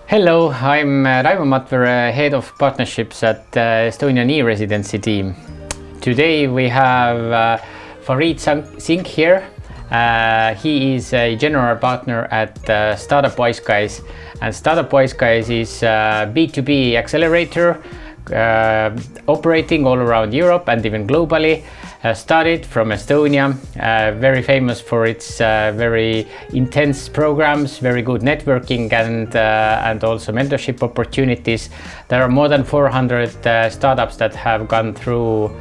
Hello, I'm Raivo Matvere, Head of Partnerships at Estonian e-Residency team. Today we have Farid Singh here. He is a general partner at Startup Wise Guys, and Startup Wise Guys is a B2B accelerator operating all around Europe and even globally. Started from Estonia, very famous for its very intense programs, very good networking and also mentorship opportunities. There are more than 400 startups that have gone through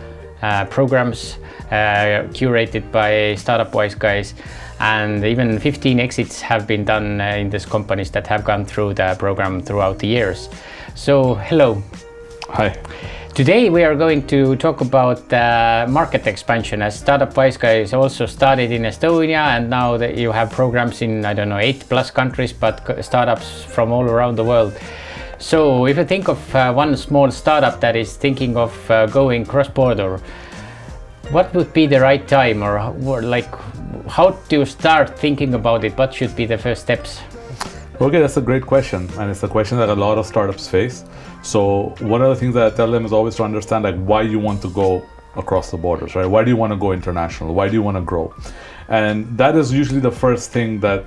programs curated by Startup Wise Guys, and even 15 exits have been done in these companies that have gone through the program throughout the years. So, hello. Hi. Today we are going to talk about market expansion, as Startup Wise Guys also started in Estonia, and now that you have programs in, I don't know, 8+ countries, but startups from all around the world. So if you think of one small startup that is thinking of going cross-border, what would be the right time, or like how to start thinking about it? What should be the first steps? Okay, that's a great question, and it's a question that a lot of startups face. So one of the things that I tell them is always to understand like why you want to go across the borders, right? Why do you want to go international? Why do you want to grow? And that is usually the first thing that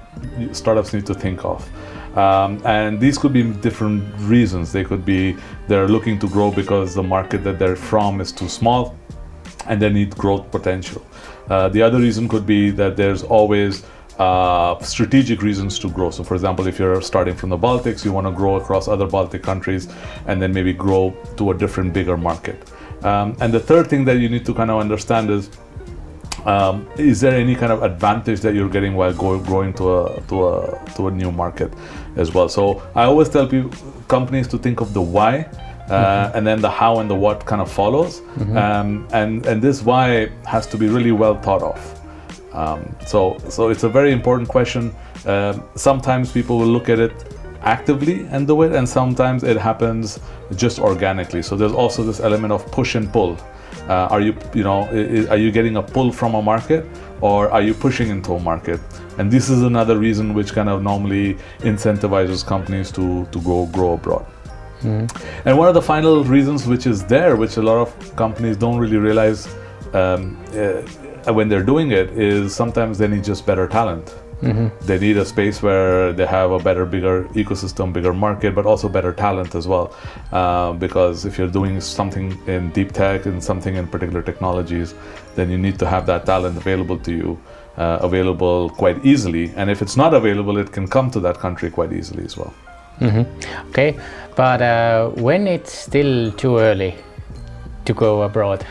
startups need to think of. And these could be different reasons. They could be they're looking to grow because the market that they're from is too small and they need growth potential. The other reason could be that there's always strategic reasons to grow. So for example, if you're starting from the Baltics, you want to grow across other Baltic countries and then maybe grow to a different, bigger market. And the third thing that you need to kind of understand is there any kind of advantage that you're getting while growing to a new market as well? So I always tell companies to think of the why, and then the how and the what kind of follows. And this why has to be really well thought of. So it's a very important question. Sometimes people will look at it actively and do it, and sometimes it happens just organically. So there's also this element of push and pull. Are you getting a pull from a market, or are you pushing into a market? And this is another reason which kind of normally incentivizes companies to grow abroad. And one of the final reasons which is there, which a lot of companies don't really realize when they're doing it, is sometimes they need just better talent. They need a space where they have a better, bigger ecosystem, bigger market, but also better talent as well. Because if you're doing something in deep tech and something in particular technologies, then you need to have that talent available to you, available quite easily. And if it's not available, it can come to that country quite easily as well. Okay, but when it's still too early to go abroad,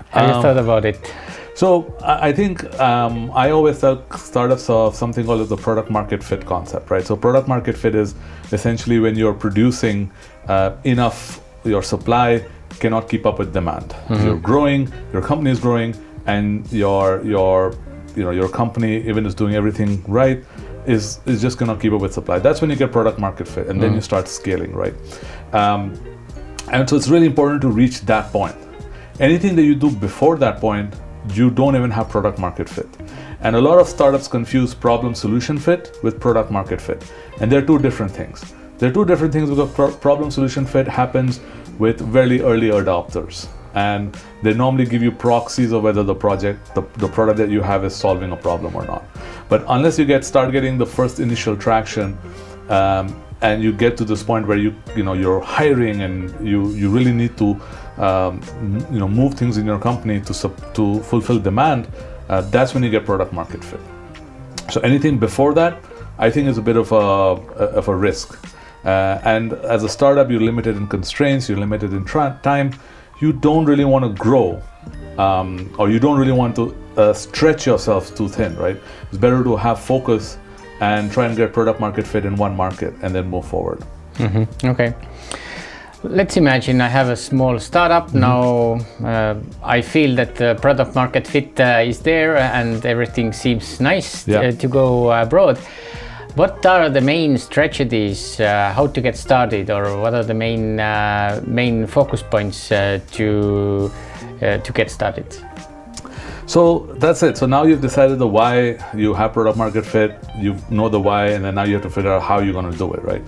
have you thought about it? So I think I always tell startups of something called the product market fit concept, right? So product market fit is essentially when you're producing enough, your supply cannot keep up with demand. You're growing, your company is growing, and your company, even is doing everything right, is just gonna keep up with supply. That's when you get product market fit, and then you start scaling, right? And so it's really important to reach that point. Anything that you do before that point, you don't even have product market fit. And a lot of startups confuse problem solution fit with product market fit. And they're two different things. They're two different things because problem solution fit happens with very early adopters. And they normally give you proxies of whether the product that you have is solving a problem or not. But unless you start getting the first initial traction, and you get to this point where you're hiring and you really need to move things in your company to fulfill demand, that's when you get product market fit. So anything before that, I think, is a bit of a risk. And as a startup, you're limited in constraints, you're limited in time. You don't really want to grow, or you don't really want to stretch yourself too thin, right? It's better to have focus and try and get product market fit in one market and then move forward. Okay. Let's imagine I have a small startup. Now I feel that the product market fit is there and everything seems nice to go abroad. What are the main strategies how to get started, or what are the main focus points to get started? So that's it. So now you've decided the why, you have product market fit, you know the why, and then now you have to figure out how you're going to do it, right?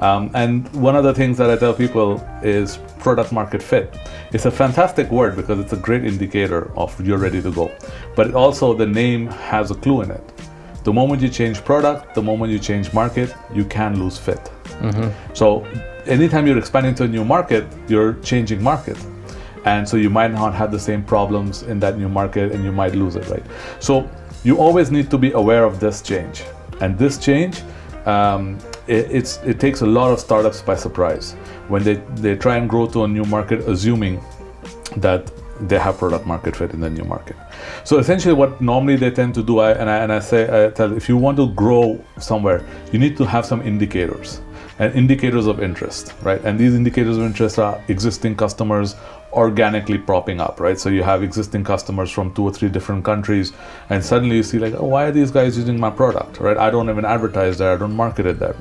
And one of the things that I tell people is product market fit. It's a fantastic word because it's a great indicator of you're ready to go. But also the name has a clue in it. The moment you change product, the moment you change market, you can lose fit. So anytime you're expanding to a new market, you're changing market. And so you might not have the same problems in that new market and you might lose it, right? So you always need to be aware of this change. And this change, it takes a lot of startups by surprise when they try and grow to a new market assuming that they have product market fit in the new market. So essentially what normally they tend to do, I tell if you want to grow somewhere, you need to have some indicators and indicators of interest, right? And these indicators of interest are existing customers organically propping up, right? So you have existing customers from 2 or 3 different countries, and suddenly you see like, oh, why are these guys using my product, right? I don't even advertise there, I don't market it there.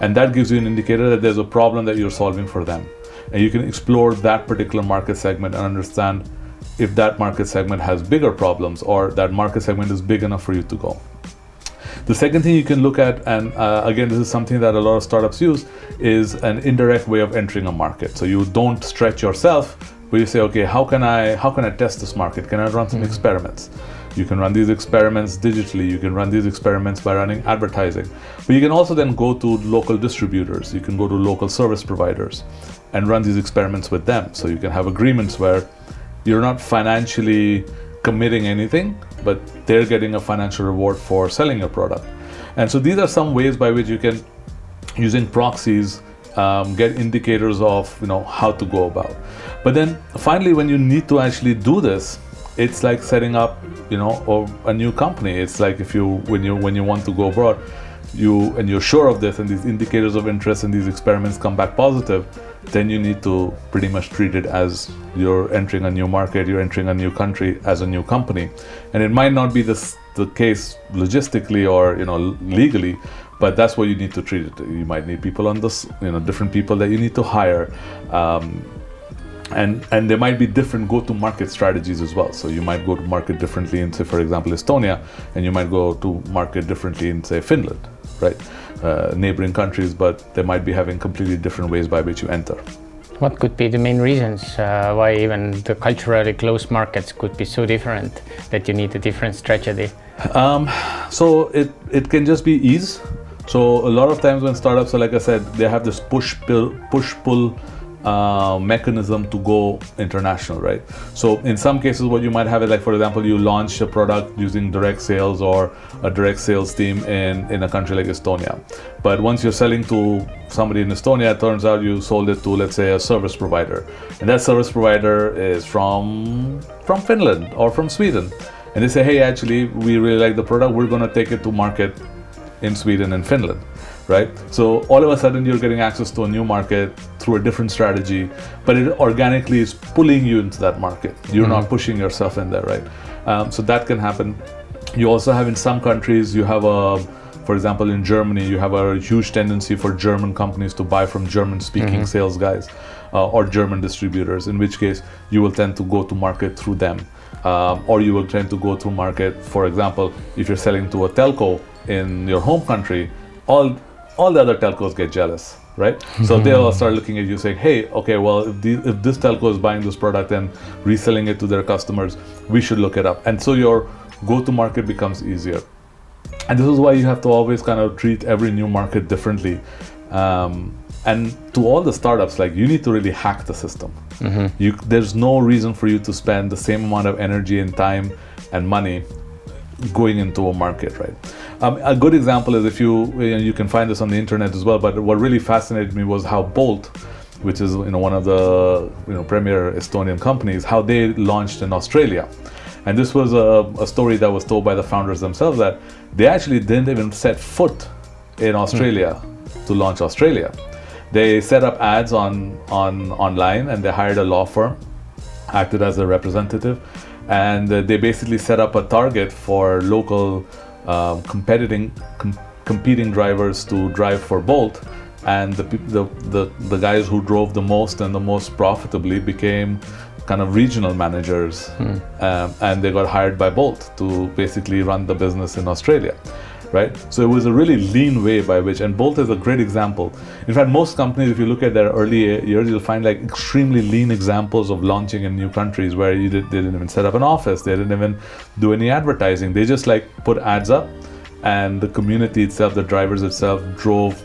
And that gives you an indicator that there's a problem that you're solving for them. And you can explore that particular market segment and understand if that market segment has bigger problems or that market segment is big enough for you to go. The second thing you can look at, and again, this is something that a lot of startups use, is an indirect way of entering a market. So you don't stretch yourself, but you say, okay, how can I test this market? Can I run some experiments? You can run these experiments digitally. You can run these experiments by running advertising. But you can also then go to local distributors. You can go to local service providers and run these experiments with them. So you can have agreements where you're not financially committing anything, but they're getting a financial reward for selling your product. And so these are some ways by which you can, using proxies, get indicators of how to go about. But then finally, when you need to actually do this, it's like setting up or a new company. It's like when you want to go abroad, you're sure of this, and these indicators of interest and these experiments come back positive, then you need to pretty much treat it as you're entering a new market, you're entering a new country as a new company. And it might not be the case logistically or legally, but that's what you need to treat it. You might need people on this, different people that you need to hire. And there might be different go-to-market strategies as well. So you might go to market differently in, say, for example, Estonia, and you might go to market differently in, say, Finland, right? Neighboring countries, but they might be having completely different ways by which you enter. What could be the main reasons why even the culturally close markets could be so different that you need a different strategy? So it can just be ease. So a lot of times when startups are, like I said, they have this push-pull mechanism to go international, right? So in some cases what you might have is, like, for example, you launch a product using direct sales or a direct sales team in a country like Estonia. But once you're selling to somebody in Estonia, it turns out you sold it to, let's say, a service provider. And that service provider is from Finland or from Sweden. And they say, hey, actually, we really like the product. We're going to take it to market in Sweden and Finland, right? So all of a sudden you're getting access to a new market through a different strategy, but it organically is pulling you into that market. You're not pushing yourself in there, right? So that can happen. You also have, in some countries, you have for example, in Germany, you have a huge tendency for German companies to buy from German-speaking sales guys or German distributors, in which case you will tend to go to market through them. Or you will tend to go to market, for example, if you're selling to a telco in your home country, all the other telcos get jealous, right? So they'll start looking at you saying, hey, okay, well, if this telco is buying this product and reselling it to their customers, we should look it up. And so your go-to-market becomes easier. And this is why you have to always kind of treat every new market differently. And to all the startups, like, you need to really hack the system. There's no reason for you to spend the same amount of energy and time and money going into a market, right? A good example is, if you can find this on the internet as well, but what really fascinated me was how Bolt, which is one of the premier Estonian companies, how they launched in Australia. And this was a story that was told by the founders themselves, that they actually didn't even set foot in Australia to launch Australia. They set up ads online, and they hired a law firm, acted as a representative, and they basically set up a target for local competing drivers to drive for Bolt. And the guys who drove the most and the most profitably became kind of regional managers, and they got hired by Bolt to basically run the business in Australia, right? So it was a really lean way by which, and Bolt is a great example. In fact, most companies, if you look at their early years, you'll find like extremely lean examples of launching in new countries where they didn't even set up an office, they didn't even do any advertising. They just like put ads up, and the community itself, the drivers itself drove,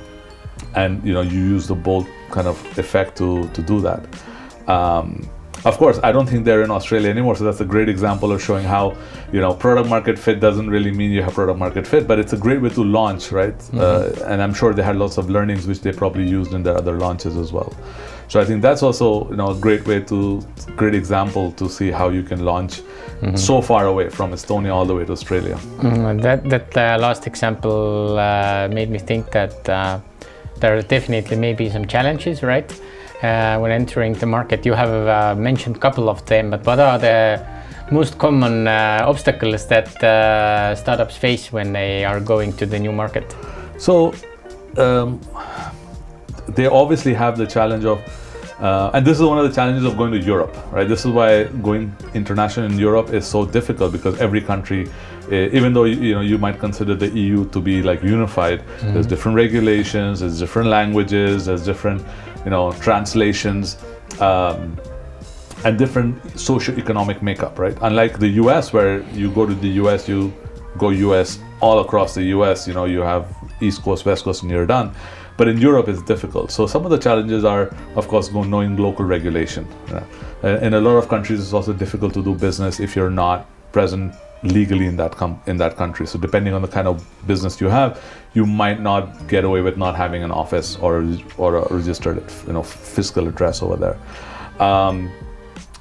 and you use the Bolt kind of effect to do that. Of course, I don't think they're in Australia anymore, so that's a great example of showing how, product market fit doesn't really mean you have product market fit, but it's a great way to launch, right? And I'm sure they had lots of learnings which they probably used in their other launches as well. So I think that's also, a great example to see how you can launch so far away from Estonia all the way to Australia. That last example made me think that there are definitely maybe some challenges, right? When entering the market. You have mentioned a couple of them, but what are the most common obstacles that startups face when they are going to the new market? So they obviously have the challenge of, and this is one of the challenges of going to Europe, right? This is why going international in Europe is so difficult, because every country, even though you might consider the EU to be like unified, there's different regulations, there's different languages, there's different translations, and different socio-economic makeup, right? Unlike the US, where you go to the US, you go US all across the US, you have East Coast, West Coast, and you're done. But in Europe, it's difficult. So some of the challenges are, of course, knowing local regulation. In a lot of countries, it's also difficult to do business if you're not present legally in that country. So depending on the kind of business you have, you might not get away with not having an office or a registered fiscal address over there.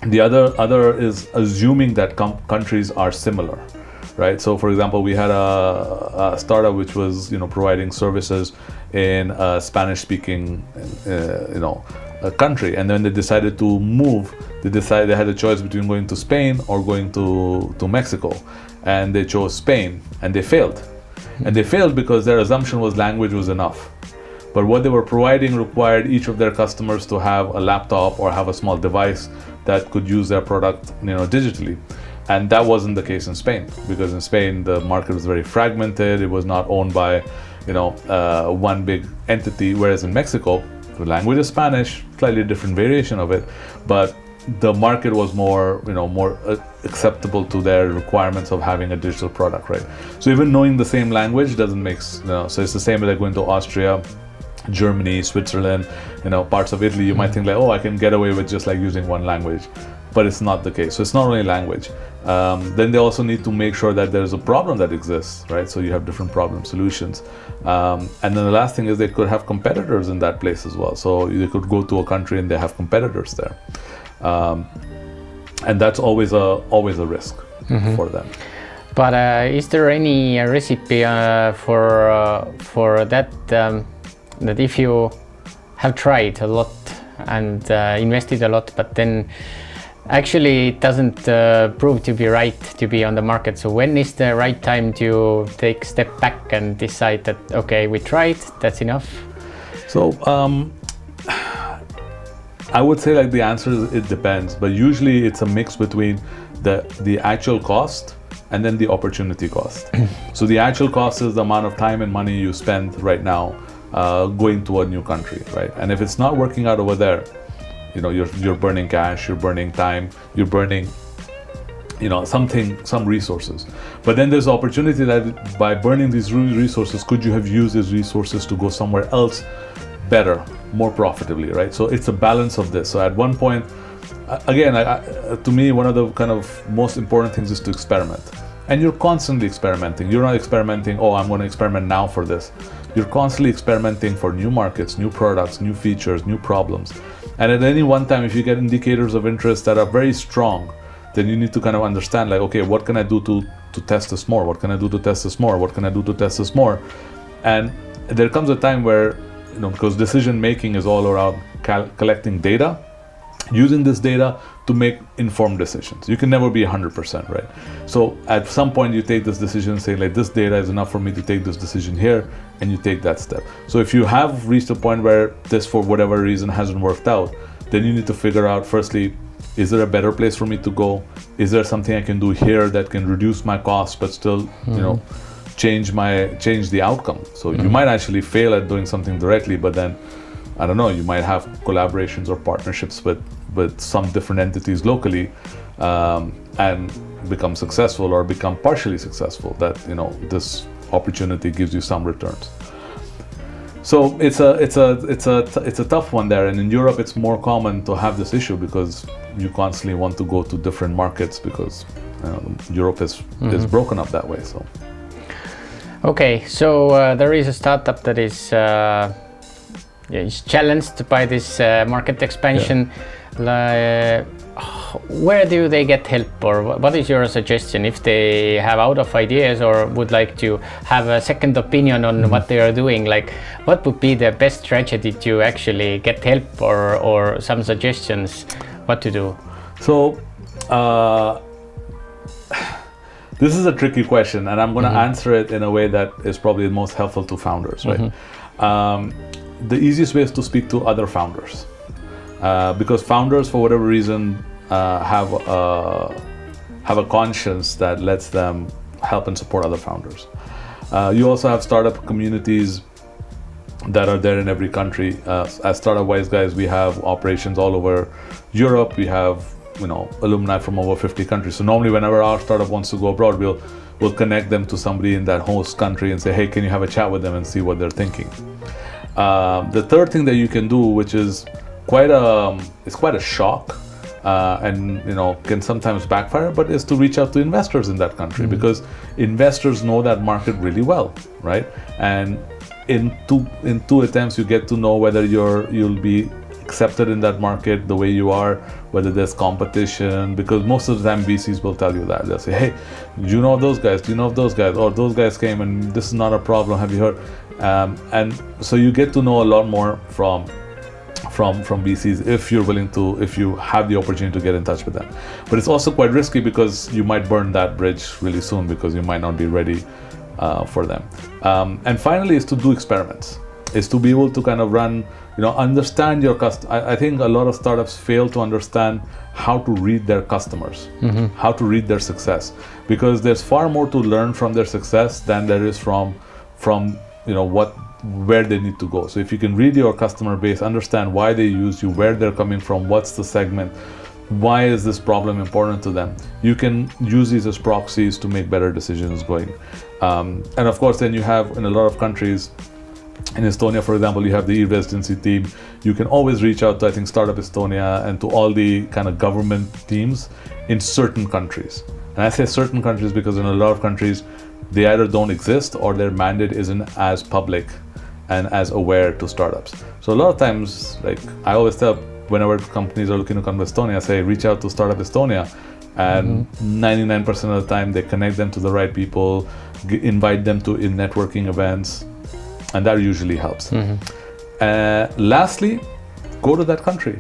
The other is assuming that countries are similar, right? So for example, we had a startup which was providing services in a Spanish-speaking a country, and then they decided to move. They had a choice between going to Spain or going to Mexico, and they chose Spain, and they failed. And they failed because their assumption was language was enough. But what they were providing required each of their customers to have a laptop or have a small device that could use their product digitally. And that wasn't the case in Spain, because in Spain the market was very fragmented. It was not owned by one big entity, whereas in Mexico, the language is Spanish, slightly different variation of it, but the market was more acceptable to their requirements of having a digital product, right? So even knowing the same language doesn't make so it's the same as like going to Austria, Germany, Switzerland, parts of Italy. You might think like, oh, I can get away with just like using one language, but it's not the case. So it's not only language. Then they also need to make sure that there's a problem that exists, right? So you have different problem solutions. And then the last thing is they could have competitors in that place as well. So they could go to a country and they have competitors there. And that's always a risk for them. But is there any recipe for that, that if you have tried a lot and invested a lot, but then actually it doesn't prove to be right to be on the market? So when is the right time to take a step back and decide that, okay, we tried, that's enough? So I would say like the answer is it depends, but usually it's a mix between the actual cost and then the opportunity cost. So the actual cost is the amount of time and money you spend right now going to a new country, right? And if it's not working out over there, you're burning cash, you're burning time, you're burning some resources. But then there's opportunity that by burning these resources, could you have used these resources to go somewhere else better, more profitably, right? So it's a balance of this. So at one point, again, to me, one of the kind of most important things is to experiment. And you're constantly experimenting. You're not experimenting, oh, I'm going to experiment now for this. You're constantly experimenting for new markets, new products, new features, new problems. And at any one time, if you get indicators of interest that are very strong, then you need to kind of understand like, okay, what can I do to test this more? What can I do to test this more? What can I do to test this more? And there comes a time where, because decision making is all around collecting data, using this data to make informed decisions. You can never be 100%, right? So at some point you take this decision saying like, this data is enough for me to take this decision here, and you take that step. So if you have reached a point where this for whatever reason hasn't worked out, then you need to figure out firstly, is there a better place for me to go? Is there something I can do here that can reduce my costs but still, change the outcome? So you might actually fail at doing something directly, but then, I don't know, you might have collaborations or partnerships with some different entities locally, and become successful or become partially successful, that this opportunity gives you some returns. So it's a tough one there, and in Europe it's more common to have this issue because you constantly want to go to different markets because Europe is broken up that way. So okay, so there is a startup that is challenged by this market expansion. Where do they get help, or what is your suggestion if they have out of ideas or would like to have a second opinion on what they are doing? Like, what would be the best strategy to actually get help, or some suggestions what to do? So this is a tricky question, and I'm going to answer it in a way that is probably the most helpful to founders, right? The easiest way is to speak to other founders, because founders, for whatever reason, have a conscience that lets them help and support other founders. You also have startup communities that are there in every country. As Startup Wise Guys, we have operations all over Europe. We have alumni from over 50 countries. So normally whenever our startup wants to go abroad, we'll connect them to somebody in that host country and say, hey, can you have a chat with them and see what they're thinking? The third thing that you can do, which is quite a shock, and can sometimes backfire, but is to reach out to investors in that country, because investors know that market really well, right? And in two attempts, you get to know whether you'll be accepted in that market the way you are, whether there's competition, because most of the time VCs will tell you that. They'll say, hey, do you know of those guys? Do you know of those guys? Or those guys came and this is not a problem, have you heard? And so you get to know a lot more from VCs if you have the opportunity to get in touch with them. But it's also quite risky because you might burn that bridge really soon because you might not be ready for them. And finally is to do experiments, is to be able to kind of run, understand your customer. I think a lot of startups fail to understand how to read their customers, how to read their success, because there's far more to learn from their success than there is from where they need to go. So if you can read your customer base, understand why they use you, where they're coming from, what's the segment, why is this problem important to them, you can use these as proxies to make better decisions going. And of course, then you have, in a lot of countries, in Estonia, for example, you have the e-Residency team. You can always reach out to, I think, Startup Estonia and to all the kind of government teams in certain countries. And I say certain countries because in a lot of countries, they either don't exist or their mandate isn't as public and as aware to startups. So a lot of times, like I always tell, whenever companies are looking to come to Estonia, I say, reach out to Startup Estonia. And 99% of the time, they connect them to the right people, invite them to networking events, and that usually helps. Lastly, go to that country.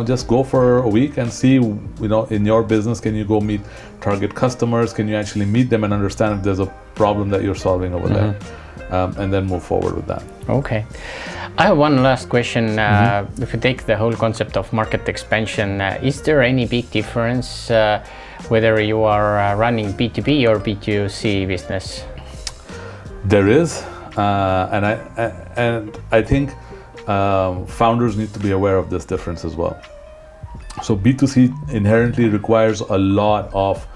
Just go for a week and see, in your business, can you go meet target customers? Can you actually meet them and understand if there's a problem that you're solving over there? And then move forward with that. Okay. I have one last question. If you take the whole concept of market expansion, is there any big difference whether you are running B2B or B2C business? There is. And I think founders need to be aware of this difference as well. So B2C inherently requires a lot of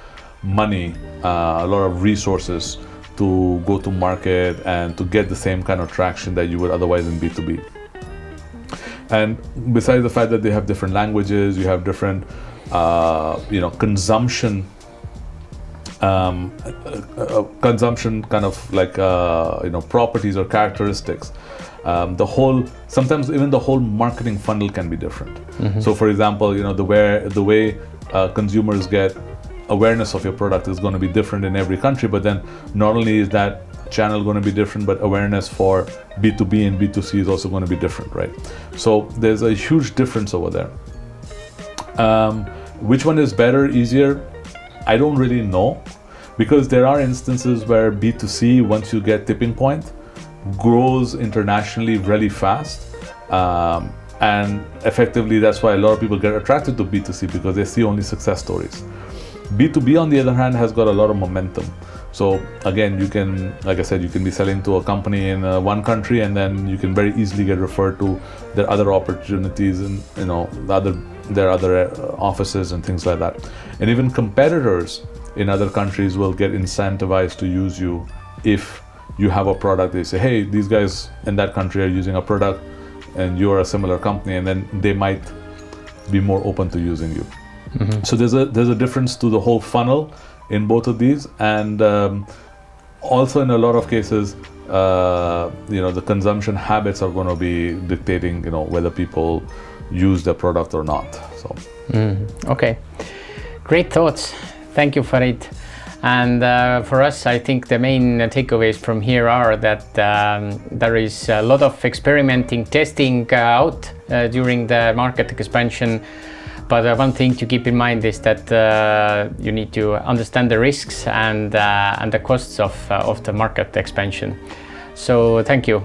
money, a lot of resources to go to market and to get the same kind of traction that you would otherwise in B2B. And besides the fact that they have different languages, you have different, consumption kind of like properties or characteristics. Sometimes even the whole marketing funnel can be different. So for example, the way consumers get awareness of your product is going to be different in every country, but then not only is that channel going to be different, but awareness for B2B and B2C is also going to be different, right? So there's a huge difference over there. Which one is better, easier? I don't really know, because there are instances where B2C, once you get tipping point, grows internationally really fast. And effectively, that's why a lot of people get attracted to B2C, because they see only success stories. B2B, on the other hand, has got a lot of momentum. So again, you can, like I said, you can be selling to a company in one country, and then you can very easily get referred to their other opportunities and their other offices and things like that. And even competitors in other countries will get incentivized to use you if you have a product. They say, hey, these guys in that country are using a product and you're a similar company, and then they might be more open to using you. So there's a difference to the whole funnel in both of these, and also in a lot of cases, the consumption habits are going to be dictating, whether people use the product or not. So. Okay, great thoughts. Thank you, Farid. And for us, I think the main takeaways from here are that there is a lot of experimenting, testing out during the market expansion. But one thing to keep in mind is that you need to understand the risks and the costs of the market expansion. So thank you.